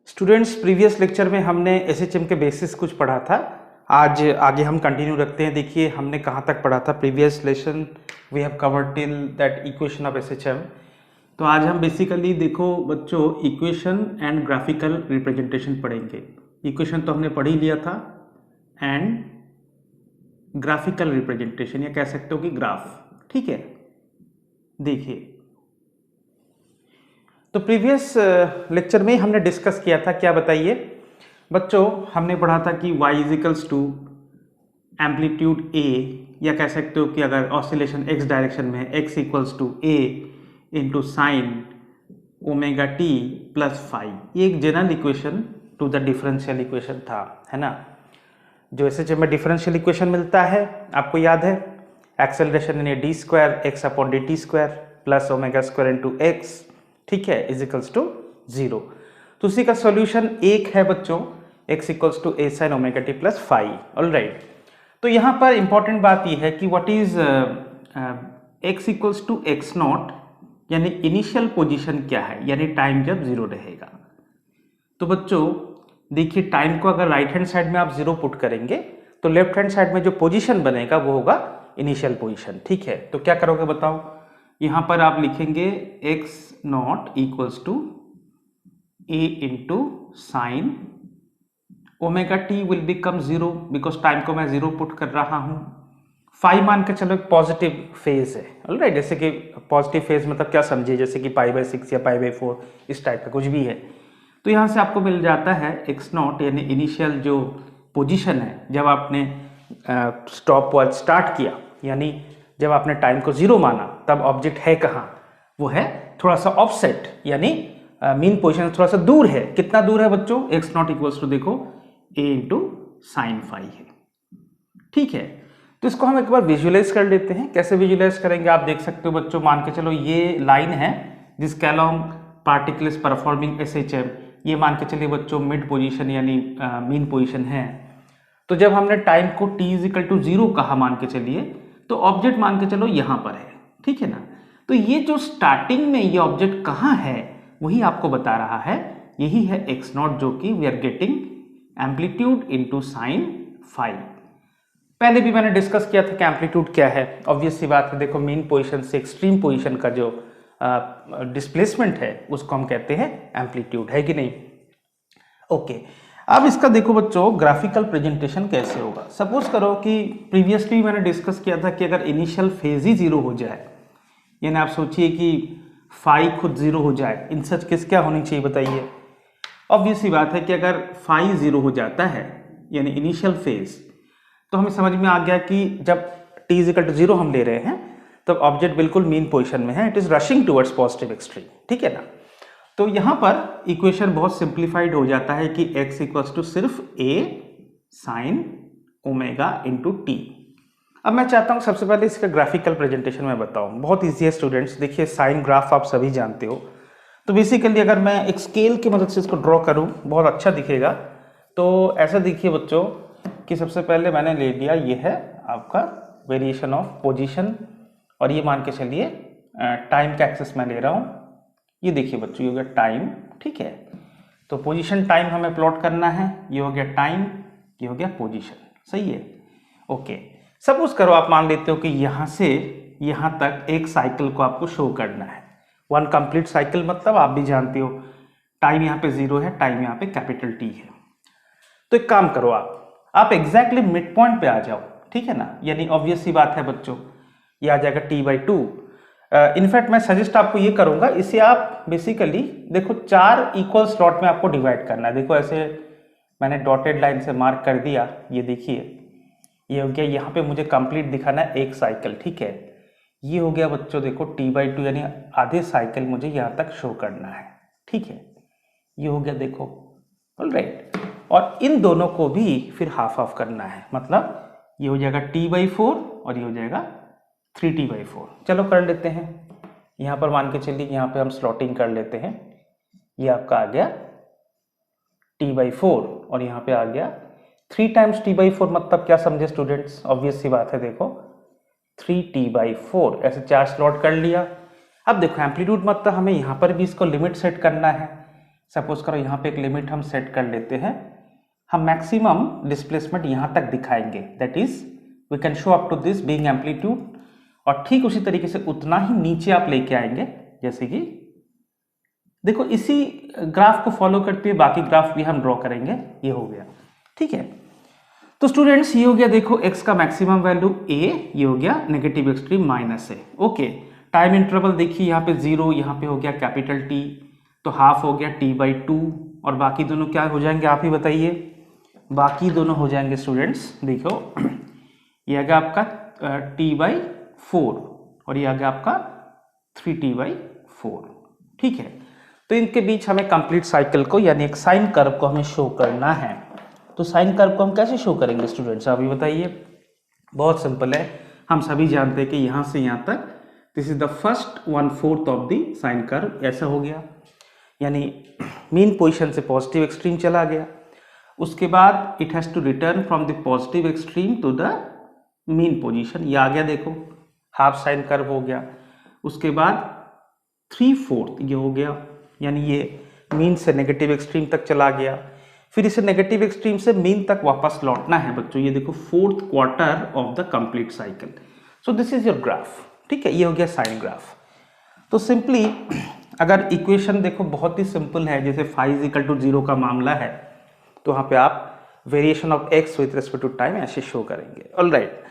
Students, previous lecture में हमने SHM के बेसिस कुछ पढ़ा था। आज आगे हम कंटिन्यू रखते हैं। देखिए हमने कहाँ तक पढ़ा था। Previous lesson we have covered till that equation of SHM. तो आज हम बेसिकली देखो बच्चों इक्वेशन एंड ग्राफिकल रिप्रेजेंटेशन पढ़ेंगे। इक्वेशन तो हमने पढ़ ही लिया था एंड ग्राफिकल रिप्रेजेंटेशन या कह सकते हो कि ग्राफ। ठीक है, देखिए तो प्रीवियस लेक्चर में हमने डिस्कस किया था, क्या बताइए बच्चों, हमने पढ़ा था कि y equals to amplitude a, या कह सकते हो कि अगर ऑसिलेशन x डायरेक्शन में है x equals to a into sine omega T plus five. ये एक general equation to the differential equation था, है ना। जो एसएचएम में डिफरेंशियल इक्वेशन मिलता है आपको याद है, acceleration in D square x upon D T square plus omega square into X, ठीक है, इज इक्वल्स टू 0। तो उसी का सॉल्यूशन एक है बच्चों, x equals to a sin omega T plus five. Alright, तो यहाँ पर इंपॉर्टेंट बात यह है कि what is x equals to x naught, यानी इनिशियल पोजीशन क्या है, यानी टाइम जब 0 रहेगा। तो बच्चों देखिए, टाइम को अगर राइट हैंड साइड में आप 0 पुट करेंगे तो लेफ्ट हैंड साइड में जो पोजीशन बनेगा वो होगा इनिशियल पोजीशन। ठीक है, तो क्या करोगे बताओ, यहां पर आप लिखेंगे x naught equals to a into sine omega t will become 0 because time को मैं 0 पुट कर रहा हूं। फाइव मान के चलो एक पॉजिटिव फेज है। ऑलराइट, जैसे कि पॉजिटिव फेज मतलब क्या समझिए, जैसे कि π/6 या π/4 इस टाइप का कुछ भी है। तो यहां से आपको मिल जाता है x नॉट, यानी इनिशियल जो पोजीशन है जब आपने स्टॉप वॉच स्टार्ट किया, यानी जब आपने टाइम को 0 माना, तब ऑब्जेक्ट है कहाँ, वो है थोड़ा सा ऑफसेट, यानी मीन पोजीशन थोड़ा सा दूर है। कितना दूर है बच्चों, x नॉट इक्वल्स टू देखो a इंटू साइन फाइव है। ठीक है, तो इसको हम एक बार विजुअलाइज कर लेते हैं। कैसे विजुअलाइज करेंगे आप देख सकते हो बच्चों, मान के चलो ये लाइन है जिसके अलोंग पार्टिकल्स परफॉर्मिंग एसएचएम, ये मान के चलिए बच्चों मिड पोजीशन यानी मीन पोजीशन है। तो जब हमने टाइम को t इजिकल टू 0 कहा मान के चलिए, तो ऑब्जेक्ट मान के चलो यहां पर है। ठीक है ना, तो ये जो स्टार्टिंग में ये ऑब्जेक्ट कहां है वही आपको बता रहा है, यही है x नॉट, जो कि we are getting amplitude into sine five. पहले भी मैंने डिस्कस किया था कि एम्पलीट्यूड क्या है। ऑब्वियस सी बात है, देखो मीन पोजीशन से एक्सट्रीम पोजीशन का जो डिस्प्लेसमेंट है उसको हम कहते हैं एम्पलीट्यूड, है कि नहीं। ओके, अब इसका देखो बच्चों ग्राफिकल प्रेजेंटेशन कैसे होगा। सपोज करो कि प्रीवियसली मैंने डिस्कस किया था कि अगर इनिशियल फेज ही 0 हो जाए, यानी आप सोचिए कि फाई खुद 0 हो जाए, इन सच केस क्या होनी चाहिए बताइए। ऑब्वियस सी बात है कि अगर फाई 0 हो जाता है यानी इनिशियल फेज, तो हमें समझ में आ गया कि जब t इजिकल टू 0 हम ले रहे हैं तब ऑब्जेक्ट बिल्कुल मीन पोजीशन में है, it is rushing towards positive extreme. ठीक है ना, तो यहां पर इक्वेशन बहुत सिंप्लीफाइड हो जाता है कि x इक्वल्स टू सिर्फ a sine omega into T. अब मैं चाहता हूं सबसे पहले इसका ग्राफिकल प्रेजेंटेशन में बताऊं। बहुत ईजी है स्टूडेंट्स, देखिए साइन ग्राफ आप सभी जानते हो। तो बेसिकली अगर मैं एक स्केल की मदद से इसको ड्रॉ करूं बहुत अच्छा दिखेगा। तो ऐसा देखिए बच्चों कि सबसे पहले मैंने ले लिया, ये है आपका वेरिएशन ऑफ पोजीशन, और ये मान के चलिए टाइम का एक्सेस मैं ले रहा हूं। ये देखिए बच्चों, ये हो गया टाइम। ठीक है, तो पोजीशन टाइम हमें प्लॉट करना है। ये हो गया टाइम, ये हो गया पोजीशन, सही है। ओके, सपोज करो आप मान लेते हो कि यहां से यहां तक एक साइकिल को आपको शो करना है। वन कंप्लीट साइकिल मतलब आप भी जानते हो, टाइम यहाँ पे 0 है, टाइम यहाँ पे कैपिटल T है। तो एक काम करो, आप एग्जैक्टली मिड पॉइंट पे आ जाओ। ठीक है ना, यानी ऑब्वियस सी बात है बच्चों, ये आ जाएगा t/2। इनफैक्ट मैं सजेस्ट आपको ये करूंगा, इसे आप बेसिकली देखो 4 इक्वल स्लॉट में आपको डिवाइड करना है। देखो ऐसे मैंने डॉटेड लाइन से मार्क कर दिया, ये देखिए ये हो गया, यहाँ पे मुझे कंप्लीट दिखाना है एक साइकिल। ठीक है, ये हो गया बच्चों देखो t/2, यानी आधे साइकिल मुझे यहाँ तक शो करना है। ठीक है, ये हो गया देखो, ऑलराइट। और इन दोनों को भी फिर हाफ हाफ करना है, मतलब ये हो जाएगा t/4 और ये हो जाएगा 3t/4। चलो कर लेते हैं, यहाँ पर मान के चलिए यहाँ पे हम स्लॉटिंग कर लेते हैं। ये आपका आ गया t/4 और यहाँ पे आ गया 3 टाइम्स t/4, मतलब क्या समझे स्टूडेंट्स, ऑब्वियस सी बात है, देखो 3t/4, ऐसे 4 स्लॉट कर लिया। अब देखो एम्पलीट्यूड मतलब हमें यहाँ पर भी इसको लिमिट सेट करना है। सपोज करो यहाँ पे एक लिमिट हम सेट कर लेते हैं, हम मैक्सिमम डिस्प्लेसमेंट यहाँ तक दिखाएंगे, that is we can show up to this being amplitude, और ठीक उसी तरीके से उतना ही नीचे आप लेके आएंगे, जैसे कि देखो इसी ग्राफ को फॉलो करते हुए बाकी ग्राफ भी हम ड्रॉ करेंगे। ये हो गया, ठीक है। तो स्टूडेंट्स ये हो गया, देखो x का मैक्सिमम वैल्यू a, ये हो गया नेगेटिव एक्सट्रीम माइनस ए। ओके, टाइम इंटरवल देखिए यहाँ पे 0, यहाँ पे हो गया कैपिटल T, तो हाफ हो गया t/2, और बाकी दोनों क्या हो जाएंगे आप ही बताइए। बाकी दोनों हो जाएंगे स्टूडेंट्स, देखो ये आ गया आपका t/4 और ये आ गया आपका 3t/4, ठीक है। तो इनके बीच हमें कंप्लीट साइकिल को यानी एक साइन कर्व को हमें शो करना है। तो साइन कर्व को हम कैसे शो करेंगे स्टूडेंट्स, अभी बताइए। बहुत सिंपल है, हम सभी जानते हैं कि यहाँ से यहाँ तक this is the first 1/4 of the sine curve, ऐसा हो गया, यानी मीन पोजीशन से पॉजिटिव एक्सट्रीम चला गया। उसके बाद it has to return from the positive extreme to the mean position, ये आ गया, देखो हाफ साइन कर्व हो गया। उसके बाद 3/4 ये हो गया, यानी ये मीन से नेगेटिव एक्सट्रीम तक चला गया। फिर इसे नेगेटिव एक्सट्रीम से मीन तक वापस लौटना है बच्चों, ये देखो 4th quarter of the complete cycle. So this is your graph, ठीक है, ये हो गया साइन ग्राफ। तो सिंपली अगर इक्वेशन देखो बहुत ही सिंपल है, जैसे phi = 0 का मामला है, तो वहाँ पे आप variation of x with respect to time ऐसे शो करेंगे। ऑलराइट,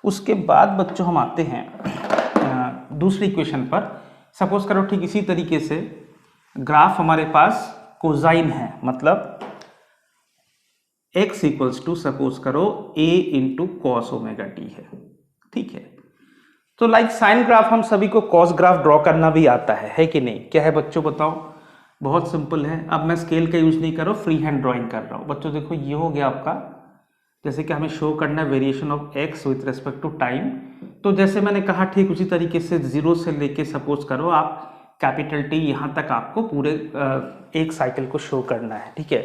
उसके बाद बच्चों हम आते हैं दूसरी इक्वेशन पर। सपोज करो ठीक इसी तरीके से ग्राफ हमारे पास कोसाइन है, मतलब x = सपोज करो a × cos ωt है, ठीक है। तो लाइक साइन ग्राफ हम सभी को कॉस ग्राफ ड्रॉ करना भी आता है कि नहीं, क्या है बच्चों बताओ। बहुत सिंपल है, अब मैं स्केल का यूज नहीं कर रहा हूँ, फ्री हैंड ड्राइंग कर रहा हूँ बच्चों। देखो ये हो गया आपका, जैसे कि हमें शो करना है variation of x with respect to time, तो जैसे मैंने कहा ठीक उसी तरीके से 0 से लेके सपोज करो आप कैपिटल T यहाँ तक आपको पूरे एक साइकिल को शो करना है, ठीक है।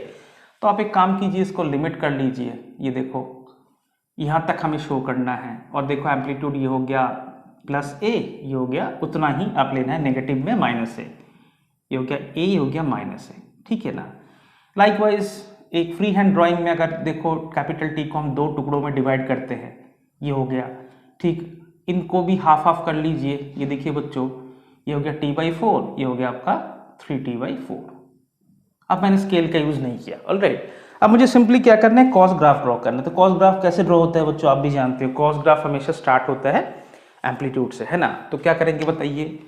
तो आप एक काम कीजिए, इसको लिमिट कर लीजिए, ये देखो यहाँ तक हमें शो करना है, और देखो एम्पलीट्यूड ये हो गया +a, ये हो गया उतना ही आप लेना है, नेगेटिव में -a, ये हो गया a, ये हो गया -a, ठीक है ना। लाइकवाइज एक फ्री हैंड ड्राइंग में अगर देखो कैपिटल T को हम 2 टुकड़ों में डिवाइड करते हैं, ये हो गया, ठीक, इनको भी हाफ हाफ कर लीजिए, ये देखिए बच्चों ये हो गया t/4, ये हो गया आपका 3t/4। अब मैंने स्केल का यूज नहीं किया, ऑलराइट। अब मुझे सिंपली क्या करना है, कॉस ग्राफ ड्रॉ करना है। तो कॉस ग्राफ कैसे ड्रॉ होता है बच्चों, आप भी जानते हो, कॉस ग्राफ हमेशा स्टार्ट होता है एम्पलीट्यूड से, है ना। तो क्या करेंगे बताइए,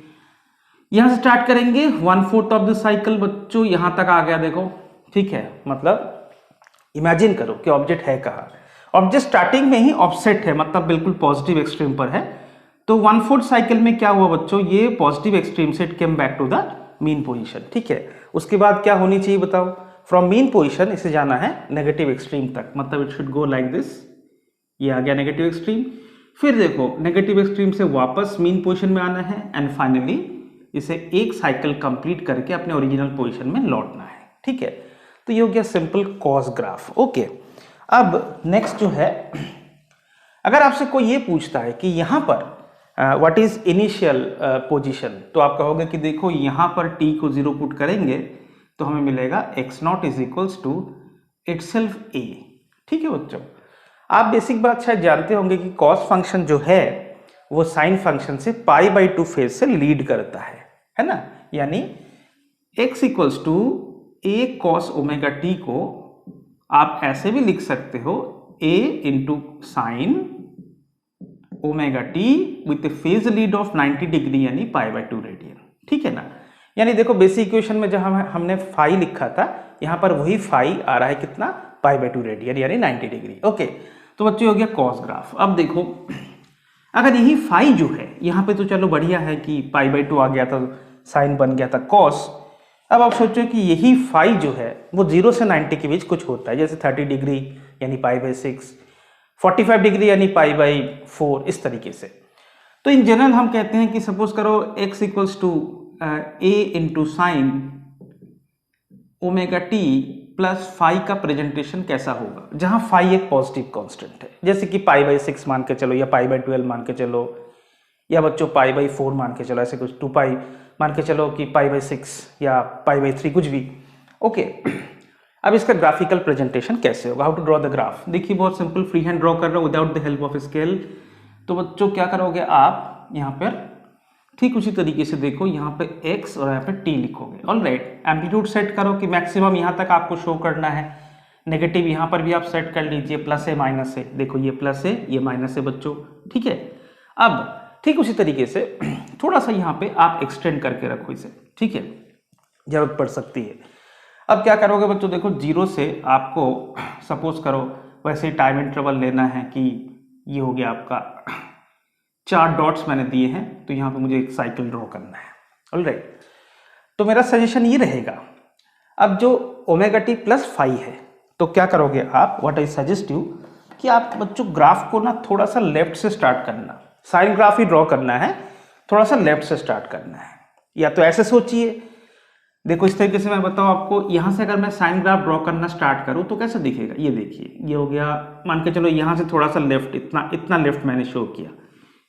यहाँ से स्टार्ट करेंगे 1/4 ऑफ द साइकिल बच्चों, यहाँ तक आ गया देखो, ठीक है। मतलब इमेजिन करो कि ऑब्जेक्ट है कहाँ, ऑब्जेक्ट स्टार्टिंग में ही ऑफसेट है, मतलब बिल्कुल पॉजिटिव एक्सट्रीम पर है। तो 1/4 साइकिल में क्या हुआ बच्चों, ये पॉजिटिव एक्सट्रीम से it came back to the mean position, ठीक है। उसके बाद क्या होनी चाहिए बताओ, फ्रॉम मीन पोजीशन इसे जाना है नेगेटिव एक्सट्रीम तक, मतलब it should go like this, ये आ गया नेगेटिव एक्सट्रीम। फिर देखो नेगेटिव एक्सट्रीम से वापस मीन पोजीशन में आना है, एंड फाइनली इसे एक साइकिल कंप्लीट करके अपने ओरिजिनल पोजीशन में लौटना है, ठीक है। तो ये हो गया सिंपल कॉस ग्राफ, ओके। अब नेक्स्ट जो है, अगर आपसे कोई ये पूछता है कि यहाँ पर व्हाट इज इनिशियल पोजीशन, तो आप कहोगे कि देखो यहाँ पर t को 0 पुट करेंगे तो हमें मिलेगा x0 = itself a, ठीक है बच्चों। आप बेसिक बात शायद जानते होंगे कि कॉस फंक्शन जो है वो साइन फंक्शन से π/2 फेज से लीड करता है ना। यानी x = a cos ωt को आप ऐसे भी लिख सकते हो, a × sin ωt with phase lead of 90 degree यानी π/2 रेडियन, ठीक है ना। यानी देखो बेसिक इक्वेशन में जहां हमने फाई लिखा था, यहाँ पर वही फाई आ रहा है कितना, π/2 रेडियन यानी 90 डिग्री, ओके। तो बच्चों हो गया कॉस ग्राफ। अब देखो अगर यही फाई जो है यहाँ पे, तो चलो बढ़िया है कि π/2 आ गया था, साइन बन गया था कॉस। अब आप सोचो कि यही फाई जो है वो 0 से 90 के बीच कुछ होता है, जैसे 30 डिग्री यानी π/6, 45 डिग्री यानी π/4, इस तरीके से। तो इन जनरल हम कहते हैं कि सपोज करो x = a × sin ωt plus phi का प्रेजेंटेशन कैसा होगा, जहां फाई एक पॉजिटिव कांस्टेंट है, जैसे कि π/6 मान के चलो, या π/12 मान के चलो, या बच्चों π/4 मान के चलो, ऐसे कुछ 2π मान के चलो कि π/6 या π/3 कुछ भी, ओके, अब इसका ग्राफिकल प्रेजेंटेशन कैसे होगा, how to draw the graph. देखिए बहुत सिंपल, फ्री हैंड ड्रॉ कर रहा हूँ without the help of scale. तो बच्चों क्या करोगे आप यहाँ पर ठीक उसी तरीके से देखो, यहाँ पे x और यहाँ पे t लिखोगे। ऑलराइट, एम्पलीट्यूड सेट करो कि मैक्सिमम यहाँ तक आपको शो करना है, नेगेटिव यहाँ पर भी आप सेट कर लीजिए, प्लस है माइनस है, देखो ये प्लस है ये माइनस है बच्चों, ठीक है। अब ठीक उसी तरीके से थोड़ा सा यहाँ पे आप एक्सटेंड करके रखो इसे, ठीक है, जरूरत पड़ सकती है। अब क्या करोगे बच्चों, देखो जीरो से आपको सपोज करो वैसे टाइम इंटरवल लेना है कि ये हो गया आपका 4 डॉट्स मैंने दिए हैं, तो यहाँ पे मुझे एक साइकिल ड्रॉ करना है। ऑलराइट, तो मेरा सजेशन ये रहेगा, अब जो ओमेगा टी प्लस 5 है तो क्या करोगे आप, व्हाट आई सजेस्ट यू कि आप बच्चों ग्राफ को ना थोड़ा सा लेफ्ट से स्टार्ट करना, साइन ग्राफ ही ड्रॉ करना है, थोड़ा सा लेफ्ट से स्टार्ट करना है। या तो ऐसे सोचिए, देखो इस तरीके से मैं बताऊं आपको, यहां से अगर मैं साइन ग्राफ ड्रॉ करना स्टार्ट करूं तो कैसे दिखेगा, ये देखिए ये हो गया, मान के चलो यहां से थोड़ा सा लेफ्ट, इतना लेफ्ट मैंने शो किया,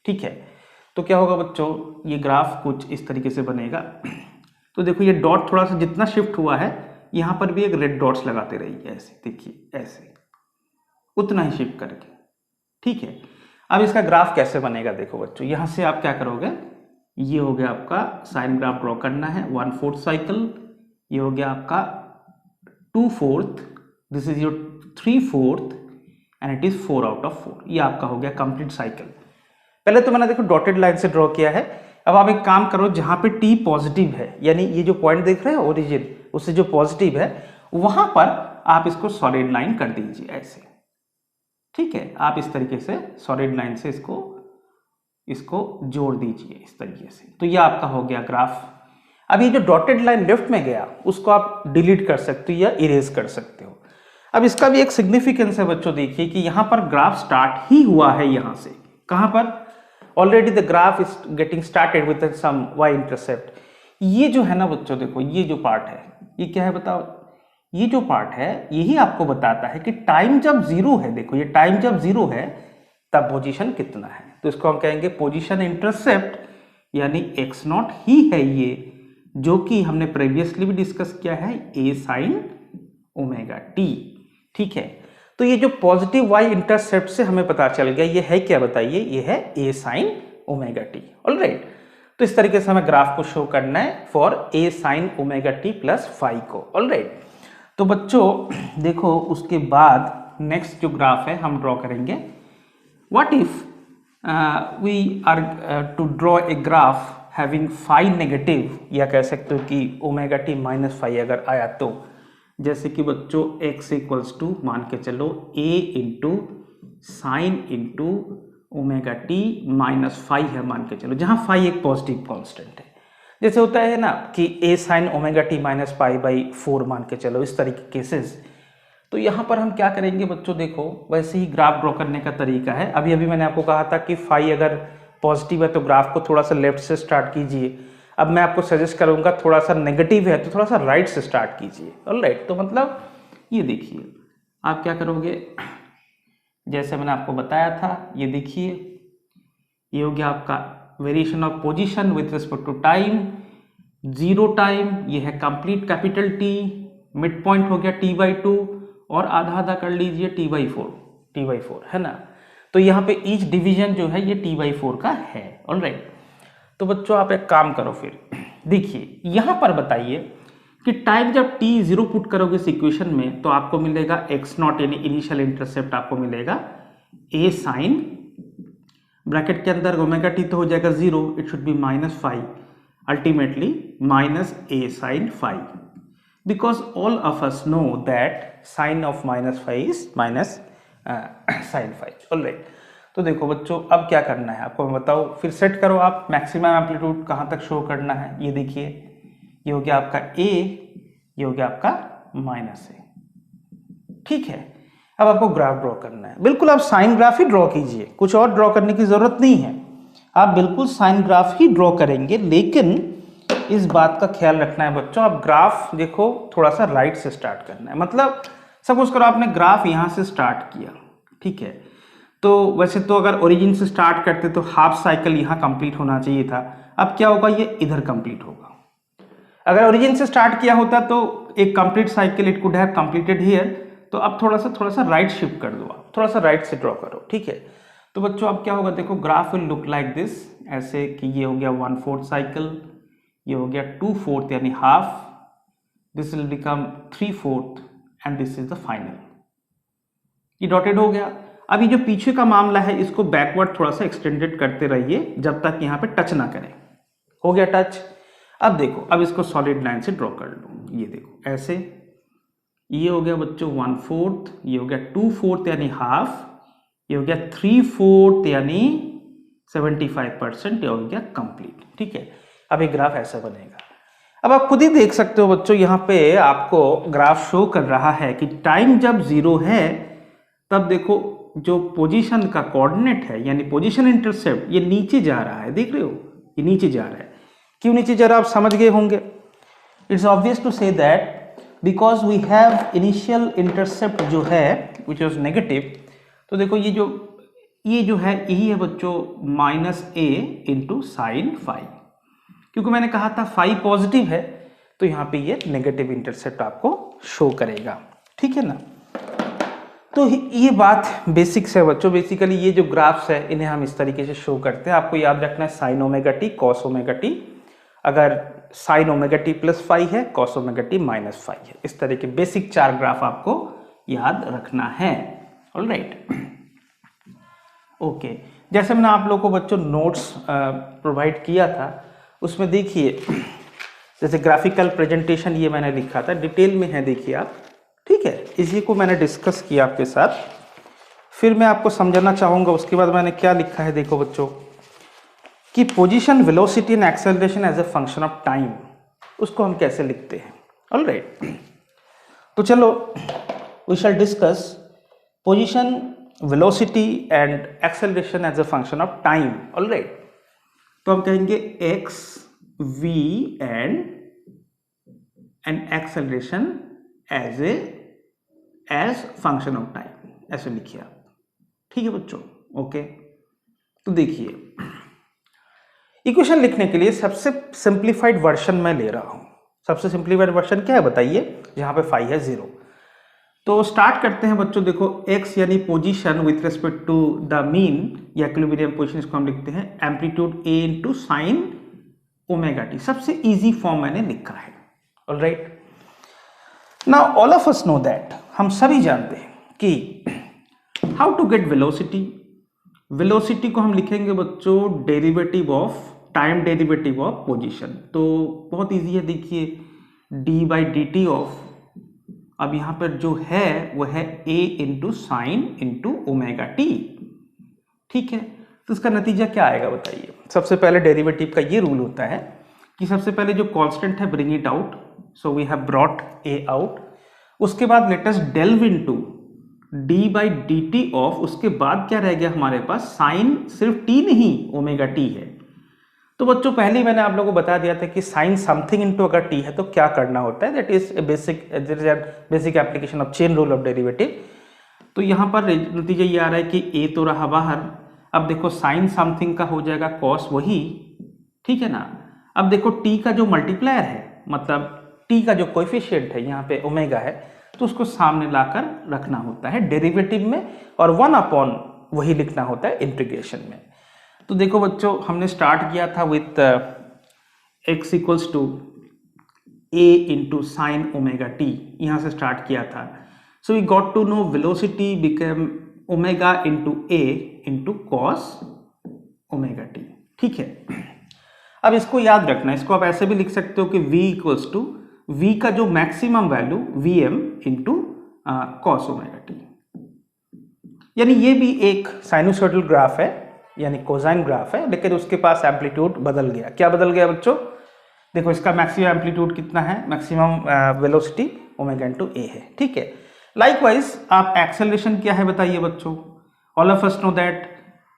ठीक है। तो क्या होगा बच्चों, ये ग्राफ कुछ इस तरीके से बनेगा। तो देखो ये डॉट थोड़ा सा जितना शिफ्ट हुआ है, यहाँ पर भी एक रेड डॉट्स लगाते रहिए, ऐसे देखिए, ऐसे उतना ही शिफ्ट करके, ठीक है। अब इसका ग्राफ कैसे बनेगा, देखो बच्चों यहाँ से आप क्या करोगे, ये हो गया आपका साइन ग्राफ ड्रॉ करना है 1/4 साइकिल, ये हो गया आपका 2/4, this is your 3/4 and it is 4 out of 4, ये आपका हो गया कंप्लीट साइकिल। पहले तो मैंने देखो डॉटेड लाइन से ड्रॉ किया है। अब आप एक काम करो, जहां पे टी पॉजिटिव है, यानी ये जो पॉइंट देख रहे हो ओरिजिन, उससे जो पॉजिटिव है वहां पर आप इसको सॉलिड लाइन कर दीजिए ऐसे, ठीक है। आप इस तरीके से सॉलिड लाइन से इसको जोड़ दीजिए इस तरीके से, तो ये आपका हो गया ग्राफ। अब ये जो डॉटेड लाइन लेफ्ट में गया उसको आप डिलीट कर सकते हो या इरेज कर सकते हो। अब इसका भी एक सिग्निफिकेंस है बच्चों, देखिए कि यहां पर ग्राफ स्टार्ट ही हुआ है, यहां से कहां पर, already the graph is getting started with some y intercept. ये जो है ना बच्चों, देखो ये जो पार्ट है ये क्या है बताओ, ये जो पार्ट है यही आपको बताता है कि टाइम जब जीरो है, देखो ये टाइम जब जीरो है तब पोजीशन कितना है, तो इसको हम कहेंगे पोजीशन इंटरसेप्ट, यानी x0 ही है ये, जो कि हमने प्रीवियसली भी डिस्कस किया है, a sin ओमेगा t, ठीक है। तो ये जो पॉजिटिव y इंटरसेप्ट से हमें पता चल गया, ये है क्या बताइए, ये है a sin omega t। Alright, तो इस तरीके से हमें ग्राफ को शो करना है for a sin omega t plus 5 को। ऑलराइट, तो बच्चों देखो उसके बाद नेक्स्ट जो ग्राफ है हम ड्रॉ करेंगे। What if we are to draw a graph having 5 negative, या कह सकते हो कि ओमेगा टी माइनस 5 अगर आया तो, जैसे कि बच्चों x इक्वल्स टू मान के चलो a into sine into omega T minus 5 है मान के चलो, जहां 5 एक पॉजिटिव कांस्टेंट है। जैसे होता है ना कि a sign omega T minus 5/4 मान के चलो, इस तरीके केसेस। तो यहाँ पर हम क्या करेंगे बच्चों, देखो वैसे ही ग्राफ ड्रॉ करने का तरीका है। अभी अभी मैंने आपको कहा था कि 5 अगर पॉजिटिव है तो ग्राफ को थोड़ा सा लेफ्ट से स्टार्ट कीजिए। अब मैं आपको सजेस्ट करूंगा थोड़ा सा नेगेटिव है तो थोड़ा सा राइट से स्टार्ट कीजिए। ऑलराइट, तो मतलब ये देखिए आप क्या करोगे, जैसे मैंने आपको बताया था, ये देखिए ये हो गया आपका variation of position with respect to time, 0 time, ये है complete capital T, mid point हो गया t/2 और आधा आधा कर लीजिए t/4 है ना। तो यहाँ पे ईच डिवीजन जो है ये t/4 का है। ऑलराइट, तो बच्चों आप एक काम करो, फिर देखिए यहाँ पर बताइए कि टाइम जब t 0 पुट करोगे इस इक्वेशन में तो आपको मिलेगा x0, यानी इनिशियल इंटरसेप्ट आपको मिलेगा a साइन, ब्रैकेट के अंदर ओमेगा टी तो हो जाएगा 0, it should be -5, ultimately -a sine 5, because all of us know that sine of -5 is sine 5। ऑलराइट, तो देखो बच्चों अब क्या करना है आपको मैं बताओ, फिर सेट करो आप मैक्सिमम एम्पलीट्यूड कहाँ तक शो करना है। ये देखिए ये हो गया आपका a, ये हो गया आपका -a, ठीक है। अब आपको ग्राफ ड्रॉ करना है, बिल्कुल आप साइन ग्राफ ही ड्रॉ कीजिए, कुछ और ड्रॉ करने की जरूरत नहीं है, आप बिल्कुल साइन ग्राफ ही ड्रॉ करेंगे। लेकिन इस बात का ख्याल रखना है बच्चों, आप ग्राफ देखो थोड़ा सा राइट से स्टार्ट करना है। मतलब सपोज करो आपने ग्राफ यहाँ से स्टार्ट किया, ठीक है, तो वैसे तो अगर ओरिजिन से स्टार्ट करते तो हाफ साइकिल यहाँ कंप्लीट होना चाहिए था। अब क्या होगा, ये इधर कंप्लीट होगा। अगर ओरिजिन से स्टार्ट किया होता तो एक complete cycle it could have completed here, तो अब थोड़ा सा राइट शिफ्ट कर दो, आप थोड़ा सा राइट से ड्रॉ करो, ठीक है। तो बच्चों अब क्या होगा, देखो graph will look like this, ऐसे कि ये हो गया 1/4 साइकिल, ये हो गया 2/4 यानी half, this will become 3/4 and this is the final. ये डॉटेड हो गया। अब ये जो पीछे का मामला है इसको बैकवर्ड थोड़ा सा एक्सटेंडेड करते रहिए जब तक यहाँ पे टच ना करें। हो गया टच। अब देखो, अब इसको सॉलिड लाइन से ड्रॉ कर लो, ये देखो ऐसे, ये हो गया बच्चों 1/4, ये हो गया 2/4 यानी हाफ, ये हो गया 3/4 यानी 75%, ये हो गया कंप्लीट, ठीक है। अब ये ग्राफ ऐसा बनेगा। अब आप खुद ही देख सकते हो बच्चों, यहाँ पे आपको ग्राफ शो कर रहा है कि टाइम जब 0 है तब देखो जो पोजीशन का कोऑर्डिनेट है यानी पोजीशन इंटरसेप्ट ये नीचे जा रहा है, देख रहे हो, ये नीचे जा रहा है। क्यों नीचे जा रहा है आप समझ गए होंगे। It's obvious to say that because we have initial intercept जो है विच वॉज नेगेटिव, तो देखो ये जो है यही है बच्चों -a इंटू साइन फाई, क्योंकि मैंने कहा था फाई पॉजिटिव है तो यहाँ पे ये नेगेटिव इंटरसेप्ट आपको शो करेगा, ठीक है ना। तो ये बात बेसिक्स है बच्चों। बेसिकली ये जो ग्राफ्स है इन्हें हम इस तरीके से शो करते हैं। आपको याद रखना है sine omega T cos omega T, अगर sine omega T plus phi है, cos omega T minus phi है। इस तरह के बेसिक 4 ग्राफ आपको याद रखना है। Alright, okay. जैसे मैंने आप लोगों को बच्चों नोट्स प्रोवाइड किया था, उसमें देखिए जैसे ग्राफिकल प्रेजेंटेशन ये मैंने लिखा था, डिटेल में है, देखिए आप, ठीक है। इसी को मैंने डिस्कस किया आपके साथ, फिर मैं आपको समझाना चाहूँगा उसके बाद मैंने क्या लिखा है। देखो बच्चों कि position, velocity and acceleration as a function of time, उसको हम कैसे लिखते हैं। ऑलराइट, तो चलो we shall discuss position, velocity and acceleration as a function of time. Alright, तो हम कहेंगे x v and acceleration as function of time, ऐसे लिखिए आप, ठीक है बच्चों। ओके, तो देखिए इक्वेशन लिखने के लिए सबसे सिंप्लीफाइड वर्जन मैं ले रहा हूं। सबसे सिंप्लीफाइड वर्जन क्या है बताइए, जहां पे फाई है 0। तो स्टार्ट करते हैं बच्चों। देखो x यानी position with respect to the mean या इक्विलिब्रियम पोजीशन, इसको हम लिखते हैं amplitude a into sine omega t. सबसे इजी फॉर्म मैंने लिखा है। Alright, now all of us know that, हम सभी जानते हैं कि how to get velocity. Velocity को हम लिखेंगे बच्चों derivative of time, derivative of position. तो बहुत इजी है, देखिए d/dt ऑफ, अब यहां पर जो है वो है a into sine into omega T, ठीक है। तो इसका नतीजा क्या आएगा बताइए। सबसे पहले डेरिवेटिव का ये रूल होता है कि सबसे पहले जो कांस्टेंट है bring it out, so we have brought a out. उसके बाद let us delve into d/dt of, उसके बाद क्या रह गया हमारे पास, साइन सिर्फ t नहीं ओमेगा t है। तो बच्चों पहले ही मैंने आप लोगों को बता दिया था कि साइन समथिंग इनटू अगर t है तो क्या करना होता है, that is a basic application of chain rule of derivative. तो यहाँ पर नतीजा ये आ रहा है कि a तो रहा बाहर, अब देखो साइन समथिंग का हो जाएगा कॉस वही, ठीक है ना। अब देखो t का जो मल्टीप्लायर है, मतलब t का जो कोएफिशिएंट है यहाँ पे ओमेगा है, तो उसको सामने लाकर रखना होता है डेरिवेटिव में, और 1 अपॉन वही लिखना होता है इंटीग्रेशन में। तो देखो बच्चों हमने स्टार्ट किया था with x equals to a into sine omega t, यहाँ से स्टार्ट किया था। So we got to know velocity become omega into a into cos omega T, ठीक है। अब इसको याद रखना, इसको आप ऐसे भी लिख सकते हो कि v इक्वल्स टू v का जो maximum value vm into cos omega T, यानी ये भी एक साइनोसॉइडल ग्राफ है यानी कोसाइन ग्राफ है, लेकिन उसके पास एम्पलीट्यूड बदल गया। क्या बदल गया बच्चों, देखो इसका मैक्सिमम एम्पलीट्यूड कितना है, मैक्सिमम वेलोसिटी ओमेगा इंटू ए है, ठीक है। लाइकवाइज आप एक्सेलरेशन क्या है बताइए बच्चों। All of us know that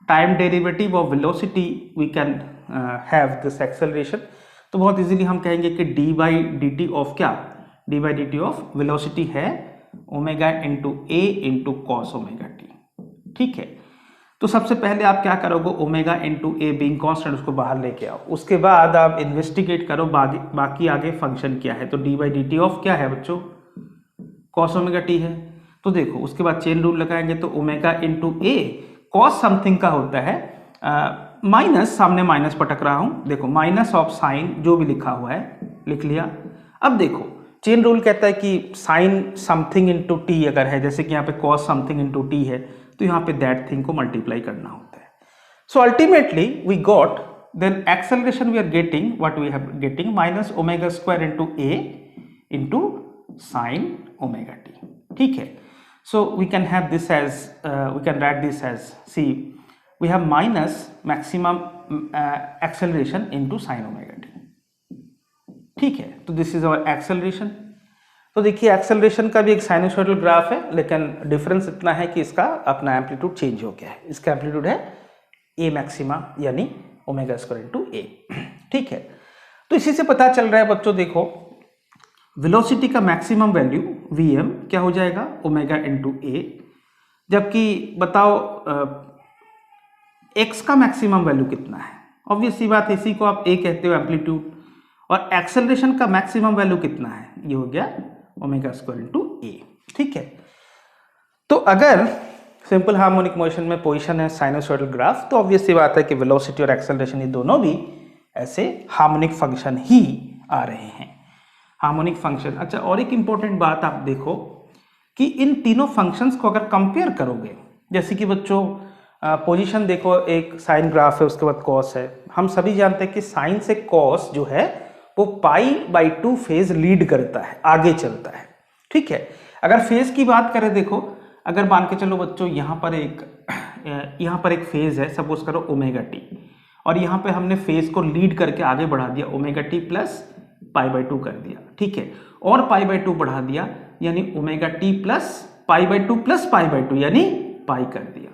time derivative of velocity we can have this acceleration. तो बहुत इजीली हम कहेंगे कि d/dt ऑफ क्या, d/dt ऑफ वेलोसिटी है ओमेगा इंटू ए इंटू कॉस ओमेगा टी, ठीक है। तो सबसे पहले आप क्या करोगे, omega into a being constant उसको बाहर लेके आओ, उसके बाद आप इन्वेस्टिगेट करो बाकी आगे फंक्शन क्या है। तो D by D T of क्या है बच्चों, कॉस ओमेगा टी है। तो देखो उसके बाद चेन रूल लगाएंगे तो ओमेगा इंटू ए कॉस समथिंग का होता है माइनस, सामने माइनस पटक रहा हूं, देखो माइनस ऑफ साइन जो भी लिखा हुआ है लिख लिया। अब देखो चेन रूल कहता है कि साइन समथिंग इंटू टी अगर है, जैसे कि यहाँ पे कॉस समथिंग इंटू टी है, तो यहाँ पे दैट थिंग को मल्टीप्लाई करना होता है। So ultimately we got then acceleration we are getting what we have getting minus omega square into A into sine omega T, ठीक है। So we can have this as we can write this as see we have minus maximum acceleration into sine omega T, ठीक है। तो this is our acceleration. तो देखिए acceleration का भी एक साइनसॉइडल ग्राफ है, लेकिन डिफरेंस इतना है कि इसका अपना एम्पलीट्यूड चेंज हो गया है। इसका एम्पलीट्यूड है ए मैक्सिमा यानी ओमेगा स्क्वायर इंटू ए, ठीक है। तो इसी से पता चल रहा है बच्चों, देखो वेलोसिटी का मैक्सिमम वैल्यू वीएम क्या हो जाएगा, ओमेगा इंटू ए, जबकि बताओ एक्स का मैक्सिमम वैल्यू कितना है। ऑब्वियस सी बात है, इसी को आप ए कहते हो एम्पलीट्यूड, और एक्सेलरेशन का मैक्सिमम वैल्यू कितना है, ये हो गया ओमेगा स्क्वायर इंटू ए, ठीक है। तो अगर सिंपल हार्मोनिक मोशन में पोजीशन है साइनसॉइडल ग्राफ, तो ऑब्वियस सी बात है कि वेलोसिटी और एक्सेलरेशन ये दोनों भी ऐसे हार्मोनिक फंक्शन ही आ रहे हैं, हार्मोनिक फंक्शन। अच्छा, और एक इंपॉर्टेंट बात आप देखो कि इन तीनों फंक्शंस को अगर कंपेयर करोगे, जैसे कि बच्चों पोजीशन देखो, एक साइन ग्राफ है, उसके बाद कॉस है। हम सभी जानते हैं कि साइन से कॉस जो है वो π/2 फेज लीड करता है, आगे चलता है, ठीक है। अगर फेज की बात करें, देखो अगर मान के चलो बच्चों यहाँ पर एक फेज है, सपोज करो ओमेगा टी, और यहाँ पे हमने फेज को लीड करके आगे बढ़ा दिया, ओमेगा टी प्लस π/2 कर दिया, ठीक है, और π/2 बढ़ा दिया यानी ओमेगा टी प्लस π/2 प्लस π/2 यानी पाई कर दिया।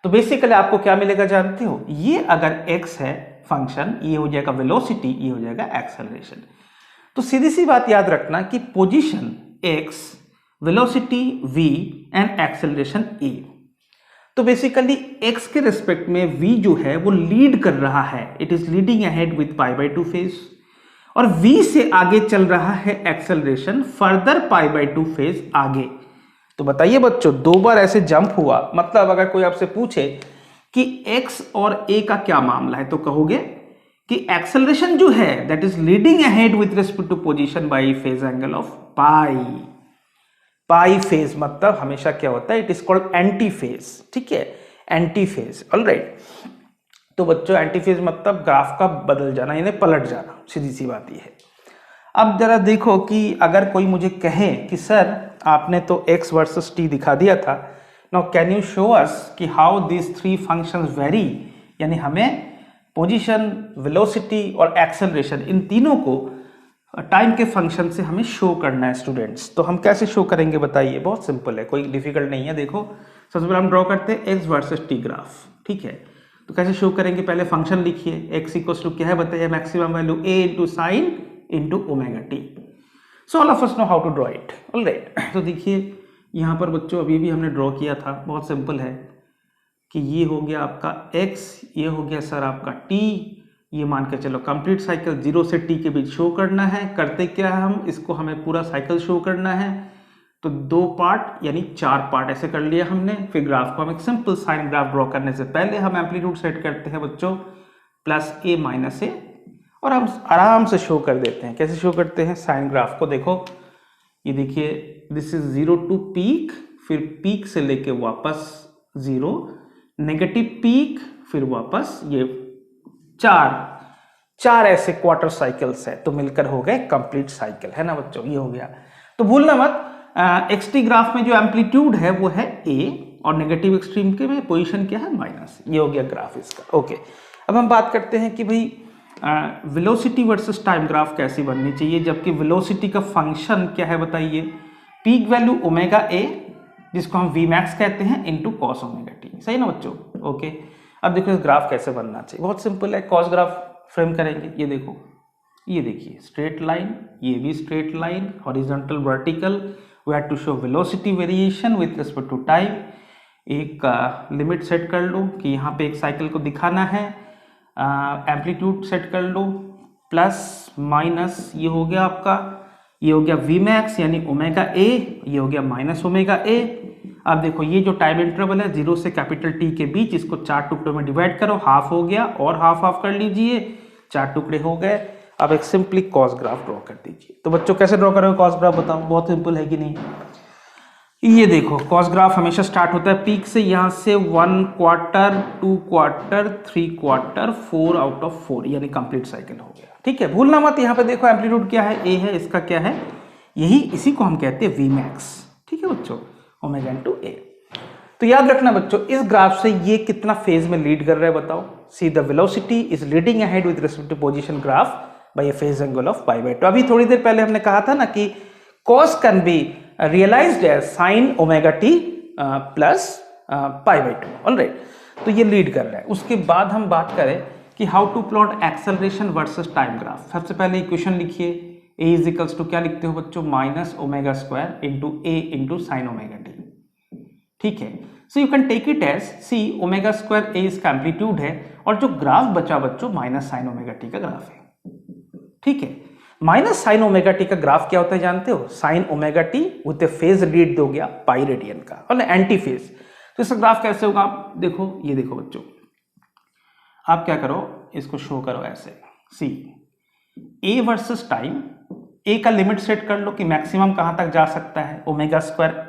तो बेसिकली आपको क्या मिलेगा जानते हो, ये अगर x है फंक्शन, ये हो जाएगा वेलोसिटी, ये हो जाएगा एक्सेलरेशन। तो सीधी सी बात याद रखना कि position x, velocity v and acceleration a। तो बेसिकली x के रिस्पेक्ट में v जो है वो लीड कर रहा है, it is leading ahead with π/2 phase, और v से आगे चल रहा है एक्सेलरेशन फर्दर π/2 फेज आगे। तो बताइए बच्चों, दो बार ऐसे जंप हुआ, मतलब अगर कोई आपसे पूछे कि x और a का क्या मामला है, तो कहोगे कि एक्सेलरेशन जो है that is leading ahead with respect to position by phase angle of pi phase, मतलब हमेशा क्या होता है, it is called anti phase, ठीक है, एंटी फेज, ऑलराइट। तो बच्चों एंटी फेज मतलब ग्राफ का बदल जाना यानी पलट जाना, सीधी सी बात ये है। अब जरा देखो कि अगर कोई मुझे कहे कि सर आपने तो x वर्सेस t दिखा दिया था, now can you show us कि how this three functions vary, यानी हमें पोजीशन, वेलोसिटी और एक्सेलरेशन इन तीनों को टाइम के फंक्शन से हमें शो करना है स्टूडेंट्स। तो हम कैसे शो करेंगे बताइए, बहुत सिंपल है, कोई डिफिकल्ट नहीं है। देखो सबसे पहले हम ड्रॉ करते हैं x वर्सेस t ग्राफ, ठीक है। तो कैसे शो करेंगे, पहले फंक्शन लिखिए, x इक्वल्स टू क्या है बताइए, maximum value a into sine into omega t. So all of us know how to draw it, alright. तो देखिए यहाँ पर बच्चों अभी भी हमने ड्रॉ किया था, बहुत सिंपल है कि ये हो गया आपका x, ये हो गया सर आपका t, ये मान के चलो कंप्लीट साइकिल 0 से t के बीच शो करना है। करते क्या है हम, इसको हमें पूरा साइकिल शो करना है, तो 2 पार्ट यानी 4 पार्ट ऐसे कर लिया हमने। फिर ग्राफ को हम एक सिंपल साइन ग्राफ ड्रॉ करने से पहले हम एम्पलीट्यूड सेट करते हैं बच्चों प्लस a माइनस a, और हम आराम से शो कर देते हैं। कैसे शो करते हैं, साइन ग्राफ को देखो, ये देखिए दिस इज 0 टू पीक, फिर पीक से लेके वापस 0, नेगेटिव पीक, फिर वापस ये चार ऐसे क्वार्टर साइकिल्स है, तो मिलकर हो गए कंप्लीट साइकिल, है ना बच्चों, ये हो गया। तो भूलना मत एक्सटी ग्राफ में जो एम्पलीट्यूड है वो है a, और नेगेटिव एक्सट्रीम के में पोजीशन क्या है माइनस, ये हो गया ग्राफ इसका, ओके। अब हम बात करते हैं कि भाई वेलोसिटी वर्सेस टाइम ग्राफ कैसी बननी चाहिए, जबकि वेलोसिटी का फंक्शन क्या है बताइए, पीक वैल्यू ओमेगा ए, जिसको हम वी मैक्स कहते हैं, इनटू कॉस ओमेगा टी, सही ना बच्चों, ओके। अब देखो इस ग्राफ कैसे बनना चाहिए, बहुत सिंपल है, कॉस ग्राफ फ्रेम करेंगे, ये देखो, ये देखिए स्ट्रेट लाइन, ये भी straight line, horizontal vertical, we have to show velocity variation with respect to time, एक लिमिट सेट कर लो कि यहाँ पे एक साइकिल को दिखाना है, एम्पलीट्यूड सेट कर लो, प्लस माइनस ये हो गया आपका, ये हो गया वी मैक्स यानी ओमेगा ए, ये हो गया माइनस ओमेगा ए। अब देखो ये जो टाइम इंटरवल है 0 से कैपिटल टी के बीच, इसको 4 टुकड़ों में डिवाइड करो, हाफ हो गया और हाफ हाफ कर लीजिए, 4 टुकड़े हो गए। अब एक सिंपली कॉस ग्राफ ड्रॉ कर दीजिए। तो बच्चों कैसे ड्रॉ करोगे कॉस ग्राफ बताओ, बहुत सिंपल है कि नहीं। ये देखो कॉस ग्राफ हमेशा स्टार्ट होता है पीक से, यहाँ से 1 quarter, 2 quarter, 3 quarter, 4 out of 4 यानी कंप्लीट साइकिल हो गया। ठीक है, भूलना मत, यहाँ पे देखो एम्पलीट्यूड क्या है, ए है, इसका क्या है, यही इसी को हम कहते हैं वी मैक्स। ठीक है बच्चों, ओमेगा इनटू ए। तो याद रखना बच्चों, इस ग्राफ से ये कितना फेज में लीड कर रहा है बताओ। See the velocity is leading ahead with respect to position graph by a phase angle of pi by 2। अभी थोड़ी देर पहले हमने कहा था ना कि cos can be realized as sin omega t plus pi by 2। Alright, तो ये लीड कर रहा है। उसके बाद हम बात करें कि how to plot acceleration versus time graph. सबसे पहले इक्वेशन लिखिए, a इज इक्वल्स टू क्या लिखते हो बच्चों, माइनस ओमेगा स्क्वायर इंटू ए इंटू साइन ओमेगा टी। ठीक है, so you can take it as see omega square A इसका एम्पलीट्यूड है और जो ग्राफ बचा बच्चों माइनस साइन ओमेगा टी का ग्राफ है। ठीक है, माइनस साइन ओमेगा टी का ग्राफ क्या होता है जानते हो, sine omega T with a phase lead हो गया पाई रेडियन का और एंटी फेज। तो इसका ग्राफ कैसे होगा आप देखो, ये देखो बच्चों, आप क्या करो इसको शो करो ऐसे, सी ए वर्सेस टाइम, ए का लिमिट सेट कर लो कि मैक्सिमम कहां तक जा सकता है, ओमेगा स्क्वायर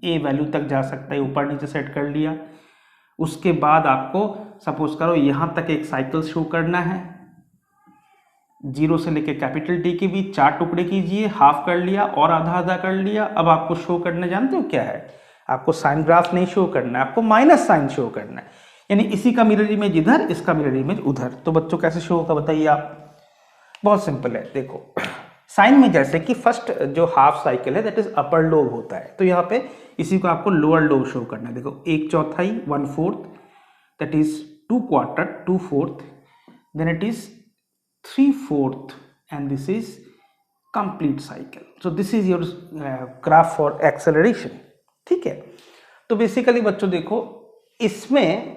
ए वैल्यू तक जा सकता है, ऊपर नीचे सेट कर लिया। उसके बाद आपको सपोज करो यहां तक एक साइकिल शो करना है, 0 से लेके कैपिटल टी के बीच 4 टुकड़े कीजिए, हाफ कर लिया और आधा आधा कर लिया। अब आपको शो करना जानते हो क्या है, आपको साइन ग्राफ नहीं शो करना है, आपको माइनस साइन शो करना है, यानी इसी का मिरर इमेज इधर, इसका मिरर इमेज उधर। तो बच्चों कैसे शो होगा बताइए आप, बहुत सिंपल है। देखो साइन में जैसे कि फर्स्ट जो हाफ साइकिल है दैट इज अपर लोब होता है, तो यहाँ पे इसी को आपको लोअर लोब शो करना है। देखो 1/4, 1/4, that is 2 quarter, 2/4, then it is 3/4 and this is complete cycle. So this is your graph for acceleration. ठीक है, तो बेसिकली बच्चों देखो इसमें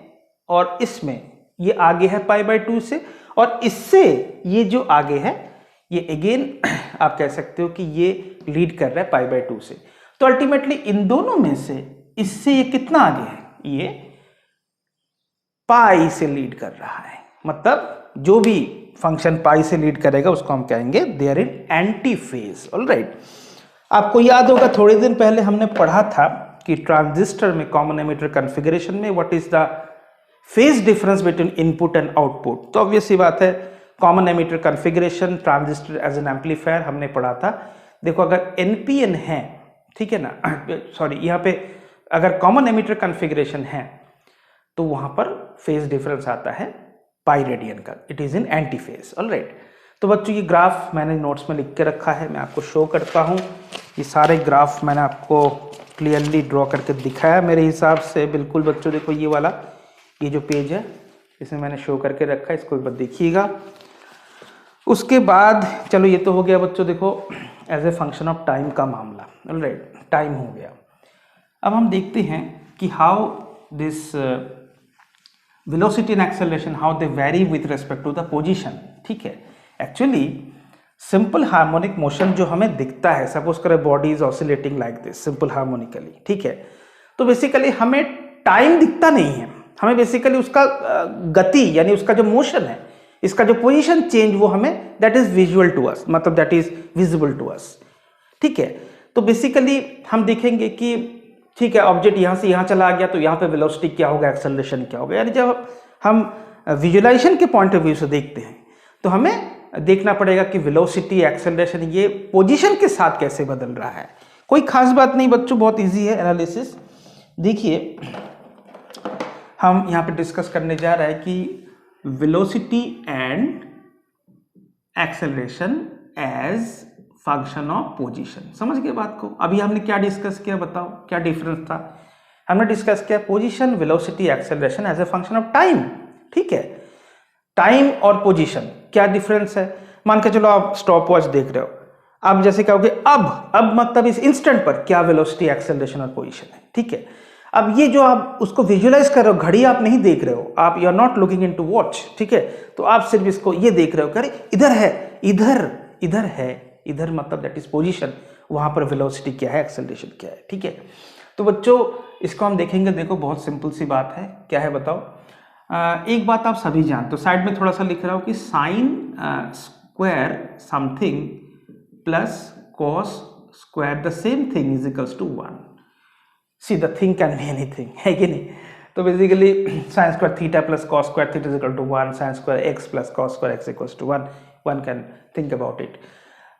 और इसमें ये आगे है पाई बाय 2 से, और इससे ये जो आगे है ये अगेन आप कह सकते हो कि ये लीड कर रहा है पाई बाय 2 से। तो अल्टीमेटली इन दोनों में से इससे ये कितना आगे है, ये पाई से लीड कर रहा है, मतलब जो भी फंक्शन पाई से लीड करेगा उसको हम कहेंगे they are in anti phase. Alright, आपको याद होगा थोड़े दिन पहले हमने पढ़ा था कि ट्रांजिस्टर में कॉमन एमिटर कॉन्फ़िगरेशन में what is the phase difference between input and output. तो ऑब्वियस सी बात है common emitter configuration, transistor as an amplifier हमने पढ़ा था। देखो अगर एनपीएन है, ठीक है ना, सॉरी यहाँ पे अगर कॉमन एमिटर कॉन्फ़िगरेशन है तो वहां पर फेज डिफरेंस आता है पाई रेडियन का, it is in anti phase. Alright, तो बच्चों ये ग्राफ मैंने नोट्स में लिख के रखा है, मैं आपको शो करता हूँ। ये सारे ग्राफ मैंने आपको क्लियरली ड्रॉ करके दिखाया मेरे हिसाब से, बिल्कुल बच्चों देखो ये वाला, ये जो पेज है इसमें मैंने शो करके रखा है, इसको एक बार देखिएगा। उसके बाद चलो ये तो हो गया बच्चों देखो as a function of time का मामला। ऑलराइट, टाइम हो गया। अब हम देखते हैं कि how this velocity and acceleration how they vary with respect to the position। ठीक है, एक्चुअली सिंपल हार्मोनिक मोशन जो हमें दिखता है, सपोज करें body is oscillating like this simple harmonically, ठीक है, तो बेसिकली हमें टाइम दिखता नहीं है, हमें बेसिकली उसका गति यानी उसका जो मोशन है, इसका जो पोजीशन चेंज वो हमें that is visual to us, मतलब that is visible to us. ठीक है, तो बेसिकली हम देखेंगे कि ठीक है ऑब्जेक्ट यहाँ से यहाँ चला गया तो यहाँ पे वेलोसिटी क्या होगा, एक्सेलरेशन क्या होगा, यानी जब हम विजुअलाइजेशन के पॉइंट ऑफ व्यू से देखते हैं तो हमें देखना पड़ेगा कि वेलोसिटी, एक्सेलरेशन ये पोजीशन के साथ कैसे बदल रहा है। कोई खास बात नहीं बच्चों, बहुत इजी है एनालिसिस। देखिए हम यहाँ पे डिस्कस करने जा रहे हैं कि velocity and acceleration as function of position. समझ गए बात को? अभी हमने क्या डिस्कस किया बताओ, क्या डिफरेंस था? हमने डिस्कस किया position, velocity, acceleration as a function of time. ठीक है, टाइम और पोजीशन क्या डिफरेंस है? मान के चलो आप स्टॉप वॉच देख रहे हो, आप जैसे कहोगे अब मतलब इस इंस्टेंट पर क्या वेलोसिटी, एक्सेलरेशन और पोजीशन है। ठीक है, अब ये जो आप उसको विजुअलाइज कर रहे हो, घड़ी आप नहीं देख रहे हो, आप you are not looking into watch, ठीक है, तो आप सिर्फ इसको ये देख रहे हो कि अरे इधर है, इधर है, इधर मतलब दैट इज पोजीशन, वहां पर वेलोसिटी क्या है, एक्सेलरेशन क्या है, ठीक है। तो बच्चों इसको हम देखेंगे, देखो बहुत सिंपल सी बात है, क्या है बताओ। एक बात आप सभी जानते हो, साइड में थोड़ा सा लिख रहा हूं कि sine square something plus cos square the same thing is equals to 1। See the thing can be anything, है कि नहीं। तो basically sine square theta plus cos square theta is equal to 1, sine square x plus cos square x equals to 1, one can think about it.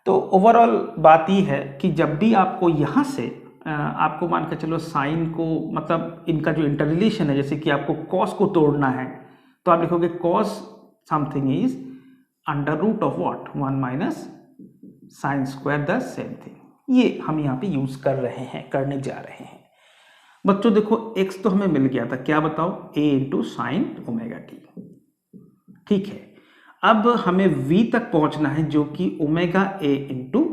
तो overall बात ये है कि जब भी आपको यहाँ से आपको मान के चलो साइन को, मतलब इनका जो इंटर रिलेशन है, जैसे कि आपको कॉस को तोड़ना है तो आप लिखोगे cos something is under root of what, 1 minus sine square the same thing. ये हम यहाँ पे यूज कर रहे हैं, करने जा रहे हैं। बच्चों देखो x तो हमें मिल गया था, क्या बताओ, a into sine omega T, ठीक है। अब हमें v तक पहुंचना है जो कि omega a into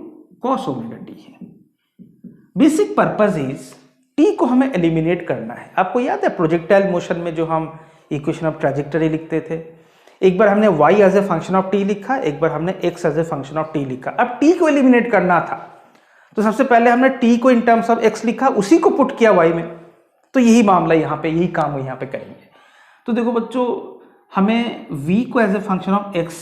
cos omega T है। बेसिक पर्पज इज t को हमें एलिमिनेट करना है। आपको याद है प्रोजेक्टाइल मोशन में जो हम इक्वेशन ऑफ ट्रैजेक्टरी लिखते थे, एक बार हमने y as a function of t लिखा, एक बार हमने x as a function of t लिखा। अब t को एलिमिनेट करना था तो सबसे पहले हमने t को इन टर्म्स ऑफ x लिखा, उसी को पुट किया y में। तो यही मामला यहाँ पे, यही काम यहाँ पे करेंगे। तो देखो बच्चों हमें v को as a function of x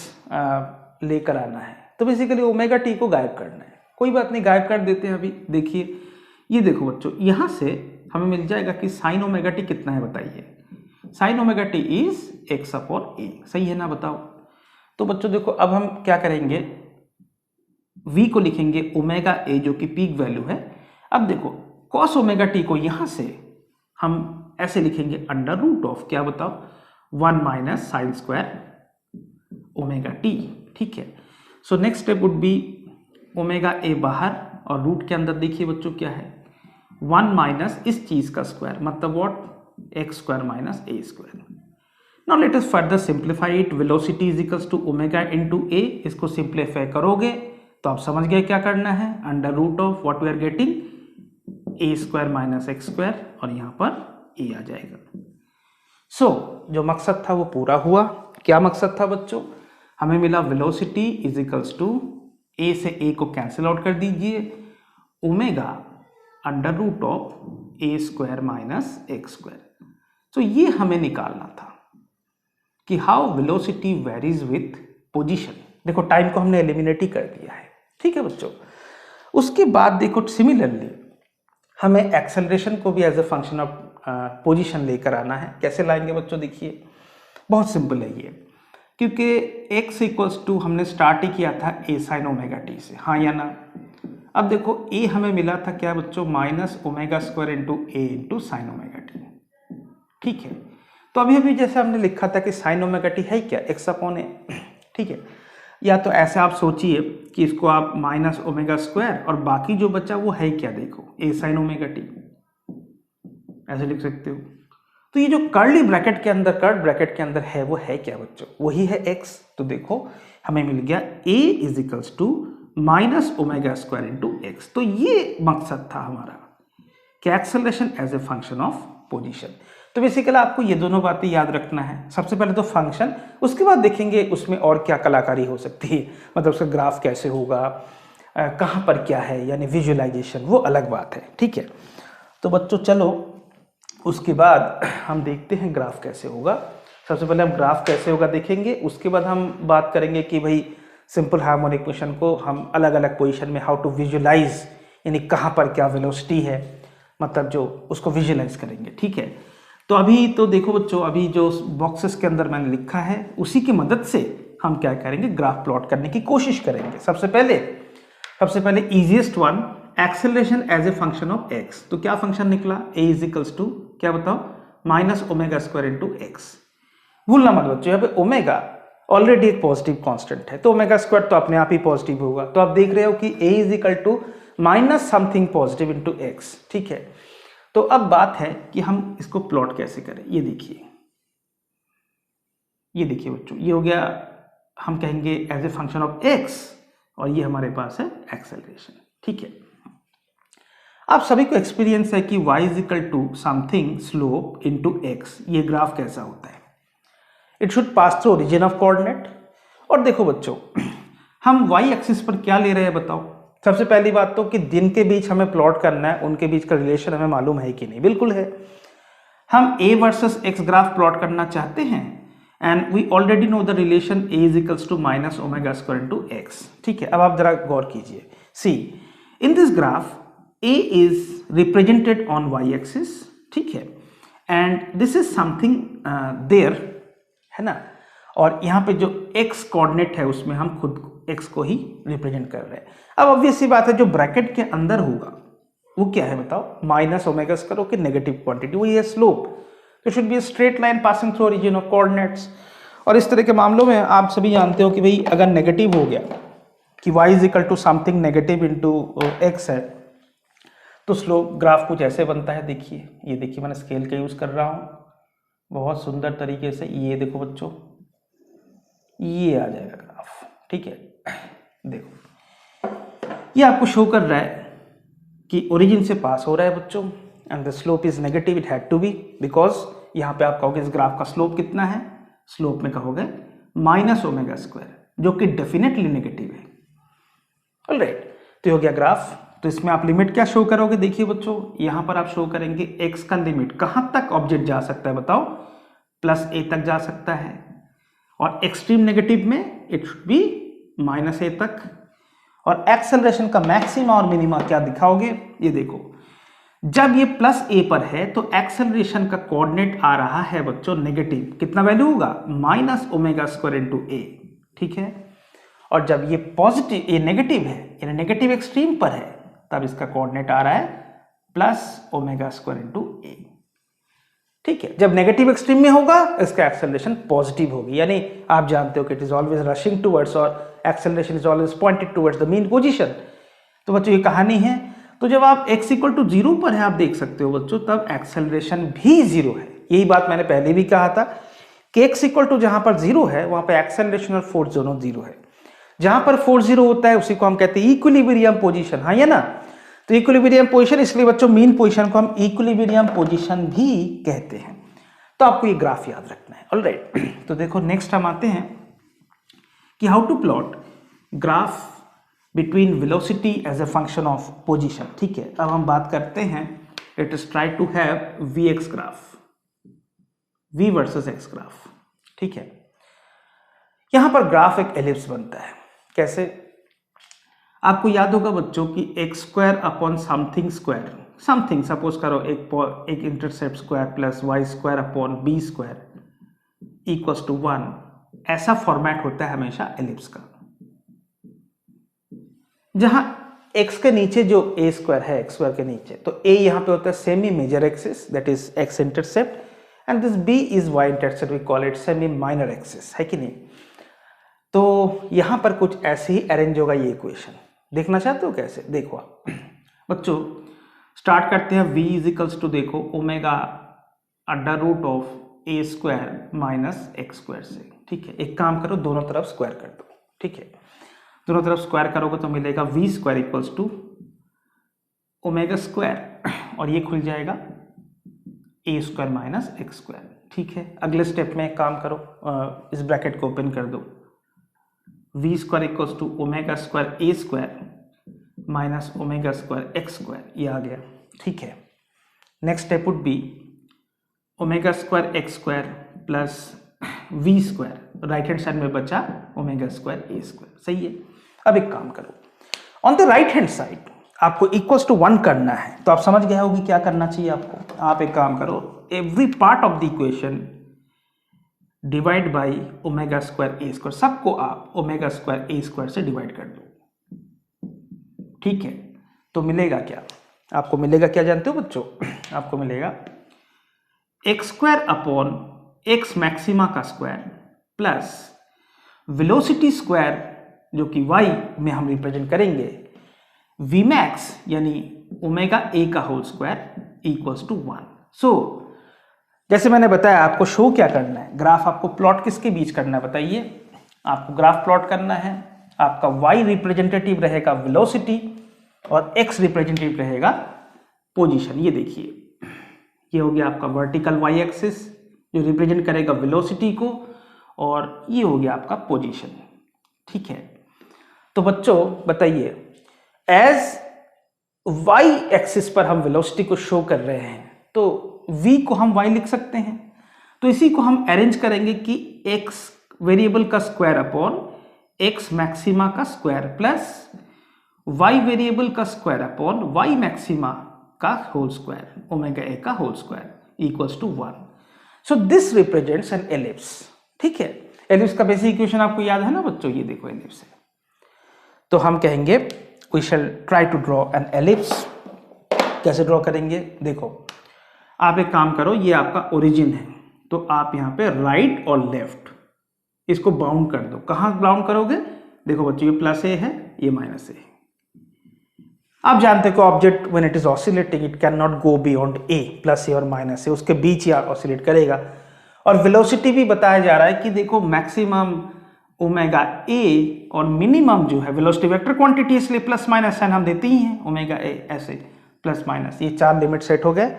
लेकर आना है, तो बेसिकली ओमेगा t को गायब करना है। कोई बात नहीं, गायब कर देते हैं। अभी देखिए, ये देखो बच्चों, यहाँ से हमें मिल जाएगा कि साइन ओमेगा टी कितना है बताइए। Sine omega T is X upon A, सही है ना, बताओ। तो बच्चों देखो अब हम क्या करेंगे, v को लिखेंगे ओमेगा ए जो कि पीक वैल्यू है। अब देखो कॉस ओमेगा टी को यहाँ से हम ऐसे लिखेंगे अंडर रूट ऑफ, क्या बताओ, 1 minus sine square omega T, ठीक है। So next step would be omega A बाहर और रूट के अंदर देखिए बच्चों क्या है, 1 माइनस इस चीज का स्क्वायर, मतलब what, X square minus A square. Now let us further simplify it, velocity is equals to omega into A. इसको सिंप्लीफाई करोगे तो आप समझ गए क्या करना है, under root of what we are getting, a square minus x square, और यहाँ पर ए आ जाएगा। सो जो मकसद था वो पूरा हुआ। क्या मकसद था बच्चों, हमें मिला velocity is equals to a से ए को कैंसिल आउट कर दीजिए, omega under root of a square minus x square. तो ये हमें निकालना था कि how velocity varies with position. देखो टाइम को हमने एलिमिनेट ही कर दिया है, ठीक है बच्चों। उसके बाद देखो सिमिलरली हमें एक्सेलरेशन को भी as a function of position लेकर आना है। कैसे लाएंगे बच्चों, देखिए बहुत सिंपल है ये, क्योंकि x इक्वल्स टू हमने स्टार्ट ही किया था a साइन ओमेगा टी से, हाँ या ना। अब देखो a हमें मिला था क्या बच्चों, माइनस ओमेगा स्क्वायर इंटू ए इंटू साइन ओमेगा टी, ठीक है। तो अभी अभी जैसे हमने लिखा था कि साइन ओमेगा टी है क्या, एक्स अपॉन ए, ठीक है। या तो ऐसे आप सोचिए कि इसको आप माइनस ओमेगा स्क्वायर और बाकी जो बचा वो है क्या, देखो ए साइन ओमेगा टी, ऐसे लिख सकते हो। तो ये जो कर्ली ब्रैकेट के अंदर, कर्ड ब्रैकेट के अंदर है वो है क्या बच्चों, वही है x। तो देखो हमें मिल गया a is equals to minus omega square into x. तो ये मकसद था हमारा कि acceleration as a function of position. तो बेसिकली आपको ये दोनों बातें याद रखना है, सबसे पहले तो फंक्शन, उसके बाद देखेंगे उसमें और क्या कलाकारी हो सकती है, मतलब उसका ग्राफ कैसे होगा, कहाँ पर क्या है, यानी विजुअलाइजेशन, वो अलग बात है, ठीक है। तो बच्चों चलो उसके बाद हम देखते हैं ग्राफ कैसे होगा। सबसे पहले हम ग्राफ कैसे होगा देखेंगे, उसके बाद हम बात करेंगे कि भाई सिंपल हार्मोनिक मोशन को हम अलग अलग पोजीशन में हाउ टू विजुअलाइज, यानी कहाँ पर क्या वेलोसिटी है, मतलब जो उसको विजुअलाइज करेंगे, ठीक है। तो अभी तो देखो बच्चों, अभी जो बॉक्सेस के अंदर मैंने लिखा है उसी की मदद से हम क्या करेंगे, ग्राफ प्लॉट करने की कोशिश करेंगे। सबसे पहले easiest one, acceleration as a function of x. तो क्या फंक्शन निकला, ए इज इक्वल्स टू क्या बताओ, minus omega square into x. भूलना मत बच्चों, यहाँ पे ओमेगा ऑलरेडी एक पॉजिटिव कांस्टेंट है, तो ओमेगा स्क्वायर तो अपने आप ही पॉजिटिव होगा। तो आप देख रहे हो कि A is equal to minus something positive into X, ठीक है। तो अब बात है कि हम इसको प्लॉट कैसे करें। ये देखिए बच्चों, ये हो गया, हम कहेंगे as a function of x, और ये हमारे पास है एक्सेलरेशन, ठीक है। आप सभी को एक्सपीरियंस है कि y is equal to something slope into x, ये ग्राफ कैसा होता है? It should pass through origin of coordinate. और देखो बच्चों, हम y एक्सिस पर क्या ले रहे हैं बताओ? सबसे पहली बात तो कि दिन के बीच हमें प्लॉट करना है, उनके बीच का रिलेशन हमें मालूम है कि नहीं? बिल्कुल है। हम a versus x graph plot करना चाहते हैं and we already know the relation a is equals to minus omega square into x। ठीक है, अब आप जरा गौर कीजिए। See in this graph a is represented on y axis, ठीक है, and this is something there, है ना, और यहाँ पे जो x कोऑर्डिनेट है उसमें हम खुद x को ही रिप्रेजेंट कर रहे हैं। अब ऑब्वियस सी बात है, जो ब्रैकेट के अंदर होगा वो क्या है बताओ? माइनस ओमेगा स्क्वायर की नेगेटिव क्वांटिटी, वही है स्लोप। तो should be straight line passing through origin of coordinates. और इस तरह के मामलों में आप सभी जानते हो कि भाई अगर नेगेटिव हो गया कि y is equal to something negative into x है, तो स्लोप ग्राफ कुछ ऐसे बनता है। देखिए, ये देखिए मैंने स्केल का यूज कर रहा हूँ बहुत सुंदर तरीके से। ये देखो बच्चों, ये आ जाएगा ग्राफ, ठीक है। देखो, ये आपको शो कर रहा है कि ओरिजिन से पास हो रहा है बच्चों, and the slope is negative. It had to be, because यहाँ पे आप कहोगे इस ग्राफ का स्लोप कितना है? स्लोप में कहोगे माइनस ओमेगा स्क्वायर, जो कि डेफिनेटली नेगेटिव है। ऑलराइट, तो हो गया ग्राफ। तो इसमें आप लिमिट क्या शो करोगे? देखिए बच्चों, यहां पर आप शो करेंगे x का लिमिट कहां तक ऑब्जेक्ट जा सकता है बताओ? प्लस a तक जा सकता है, और एक्सट्रीम नेगेटिव में it should B minus a तक। और एक्सेलरेशन का मैक्सिमा और मिनिमा क्या दिखाओगे? ये देखो, जब ये प्लस a पर है तो एक्सेलरेशन का कोऑर्डिनेट आ रहा है बच्चों नेगेटिव। कितना वैल्यू होगा? Minus omega square into a, ठीक है। और जब ये पॉजिटिव, ये नेगेटिव है, यानी नेगेटिव एक्सट्रीम पर है, तब इसका कोऑर्डिनेट आ रहा है प्लस ओमेगा स्क्वायर इंटू ए, ठीक है। जब नेगेटिव एक्सट्रीम में होगा इसका एक्सेलरेशन पॉजिटिव होगी, यानी आप जानते हो कि it is always rushing towards और acceleration is always pointed towards the mean position. तो बच्चों ये कहानी है। तो जब आप x इक्वल टू 0 पर है, आप देख सकते हो बच्चों, तब एक्सेलरेशन भी 0 है। यही बात मैंने पहले भी कहा था कि x इक्वल टू जहां पर 0 है वहां पर एक्सेलरेशन और फोर्स दोनों 0 है। जहां पर फोर्स 0 होता है उसी को हम कहते हैं इक्विलिब्रियम पोजीशन, हाँ या ना? तो इक्विलिब्रियम पोजीशन, इसलिए बच्चों मीन पोजीशन को हम इक्विलिब्रियम पोजीशन भी कहते हैं। तो आपको ये ग्राफ याद रखना है। ऑलराइट, तो देखो नेक्स्ट हम आते हैं कि how to plot graph between velocity as a function of position, ठीक है। अब हम बात करते हैं, let us try to have v x graph, v versus x graph, ठीक है। यहां पर ग्राफ एक एलिप्स बनता है। कैसे? आपको याद होगा बच्चों कि x square upon something square, something suppose करो एक intercept square plus y square upon b square equals to 1, ऐसा फॉर्मेट होता है हमेशा एलिप्स का, जहां x के नीचे जो a स्क्वायर है, x स्क्वायर के नीचे, तो a यहां पे होता है semi major axis, that is x intercept, and this b is y intercept, we call it semi minor axis, है कि नहीं? तो यहां पर कुछ ऐसे ही अरेंज होगा ये इक्वेशन। देखना चाहते हो कैसे? देखो आप बच्चों, स्टार्ट करते हैं v इज इक्वल्स टू, देखो omega under root of a square minus x square से, ठीक है। एक काम करो, दोनों तरफ स्क्वायर कर दो, ठीक है। दोनों तरफ स्क्वायर करोगे तो मिलेगा v square equals to omega square, और ये खुल जाएगा a square minus x square, ठीक है। अगले स्टेप में एक काम करो, इस ब्रैकेट को ओपन कर दो, v square equals to omega square a square minus omega square x square, ये आ गया, ठीक है। Next step would be omega square x square plus v square, right hand side में बचा ओमेगा स्क्वायर a स्क्वायर, सही है। अब एक काम करो, on the right hand side आपको इक्वल्स टू 1 करना है, तो आप समझ गए होगी क्या करना चाहिए आपको। आप एक काम करो, every part of the equation divide by omega square A square, सबको आप ओमेगा स्क्वायर ए स्क्वायर से डिवाइड कर दो, ठीक है। तो मिलेगा क्या आपको? मिलेगा क्या जानते हो बच्चों? आपको मिलेगा x square upon x maxima का स्क्वायर प्लस वेलोसिटी स्क्वायर, जो कि y में हम रिप्रेजेंट करेंगे, v मैक्स यानी ओमेगा a का होल स्क्वायर इक्वल्स टू 1। सो जैसे मैंने बताया, आपको शो क्या करना है, ग्राफ आपको प्लॉट किसके बीच करना है बताइए? आपको ग्राफ प्लॉट करना है, आपका y रिप्रेजेंटेटिव रहेगा वेलोसिटी और x रिप्रेजेंटेटिव रहेगा पोजीशन। ये देखिए, ये हो गया आपका वर्टिकल वाई एक्सिस जो रिप्रेजेंट करेगा वेलोसिटी को, और ये हो गया आपका पोजीशन। ठीक है, तो बच्चों बताइए, एज वाई एक्सिस पर हम वेलोसिटी को शो कर रहे हैं तो v को हम y लिख सकते हैं। तो इसी को हम अरेंज करेंगे कि x वेरिएबल का स्क्वायर अपॉन x मैक्सिमा का स्क्वायर प्लस y वेरिएबल का स्क्वायर अपॉन y मैक्सिमा का होल स्क्वायर, ओमेगा a का whole square equals to 1। So this represents an ellipse. ठीक है, एलिप्स का बेसिक इक्वेशन आपको याद है ना बच्चों, ये देखो एलिप्स है। तो हम कहेंगे we shall try to draw an ellipse. कैसे ड्रॉ करेंगे, देखो आप एक काम करो, ये आपका ओरिजिन है, तो आप यहाँ पे राइट और लेफ्ट इसको बाउंड कर दो। कहाँ बाउंड करोगे, देखो बच्चों ये प्लस ए है, ये माइनस ए। आप जानते हो कि object when it is oscillating it can not go beyond A, plus A और माइनस ए, उसके बीच ही ऑसिलेट करेगा। और वेलोसिटी भी बताया जा रहा है कि देखो मैक्सिमम ओमेगा ए और मिनिमम जो है वेलोसिटी वेक्टर क्वांटिटी, इसलिए प्लस माइनस साइन हम देते ही हैं, ओमेगा ए ऐसे प्लस माइनस, ये 4 लिमिट सेट हो गए।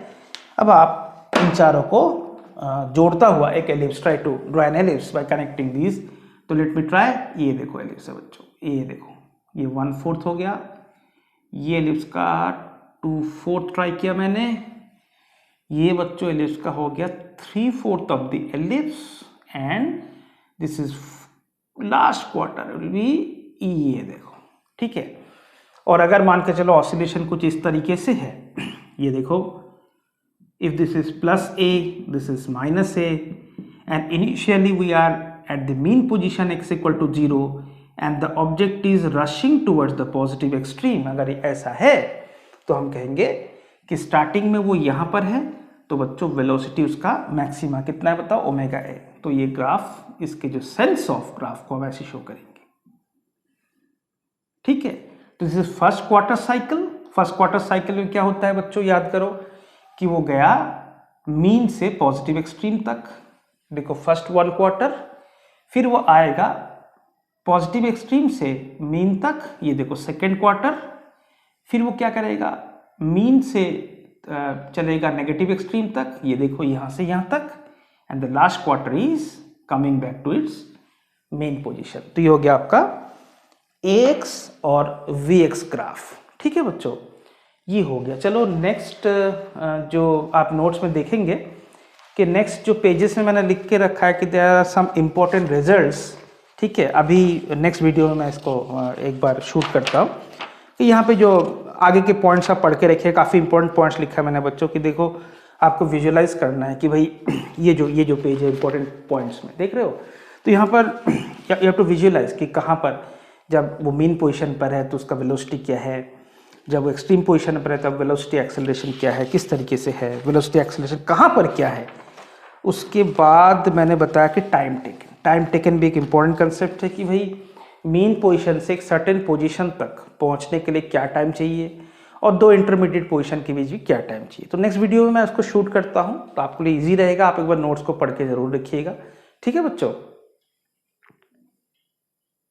अब आप इन चारों को जोड़ता हुआ एक ellipse, try to draw an ellipse by connecting these. तो लेट मी ट्राई। ये देखो एलिप्स है बच्चों, ये देखो ये 1/4 हो गया, ये एलिप्स का 2/4 ट्राई किया मैंने, ये बच्चों एलिप्स का हो गया 3/4 of the ellipse, and this is last quarter will be ये देखो। ठीक है, और अगर मान के चलो ऑसिलेशन कुछ इस तरीके से है, ये देखो if this is plus a, this is minus a, and initially we are at the mean position x equal to 0 and the object is rushing towards the positive extreme। अगर ऐसा है तो हम कहेंगे कि स्टार्टिंग में वो यहाँ पर है, तो बच्चों वेलोसिटी उसका मैक्सिमा कितना है बताओ, ओमेगा ए। तो ये ग्राफ, इसके जो सेंस ऑफ ग्राफ को हम ऐसे शो करेंगे। ठीक है, तो this is first quarter cycle. First quarter cycle में क्या होता है बच्चों, याद करो कि वो गया मीन से पॉजिटिव एक्सट्रीम तक। देखो फर्स्ट 1 क्वार्टर, फिर वो आएगा पॉजिटिव एक्सट्रीम से मीन तक, ये देखो सेकेंड क्वार्टर, फिर वो क्या करेगा मीन से चलेगा नेगेटिव एक्सट्रीम तक, ये देखो यहां से यहां तक, and the last quarter is coming back to its mean position. तो ये हो गया आपका AX और VX ग्राफ। ठीक है बच्चों, ये हो गया। चलो नेक्स्ट जो आप नोट्स में देखेंगे कि नेक्स्ट जो पेजेस में मैंने लिख के रखा है कि there are some important results. ठीक है, अभी नेक्स्ट वीडियो में मैं इसको एक बार शूट करता हूँ कि यहाँ पे जो आगे के पॉइंट्स आप पढ़ के रखिए, काफ़ी इंपॉर्टेंट पॉइंट्स लिखा है मैंने बच्चों कि देखो आपको विजुअलाइज करना है कि भाई ये जो पेज है इंपॉर्टेंट पॉइंट्स में देख रहे हो, तो यहाँ पर यू हैव टू विजुअलाइज कि कहाँ पर जब वो मेन पोजीशन पर है तो उसका वेलोसिटी क्या है, जब वो एक्सट्रीम पोजीशन पर है तब वेलोसिटी एक्सेलरेशन क्या है, किस तरीके से है, वेलोसिटी एक्सेलरेशन कहाँ पर क्या है। उसके बाद मैंने बताया कि टाइम टेकन भी एक इम्पॉर्टेंट कंसेप्ट है कि भाई मेन पोजीशन से एक सर्टेन पोजीशन तक पहुँचने के लिए क्या टाइम चाहिए और 2 इंटरमीडिएट पोजीशन के बीच भी क्या टाइम चाहिए। तो नेक्स्ट वीडियो में मैं उसको शूट करता हूँ, तो आपके लिए ईजी रहेगा, आप एक बार नोट्स को पढ़ के जरूर रखिएगा। ठीक है बच्चों।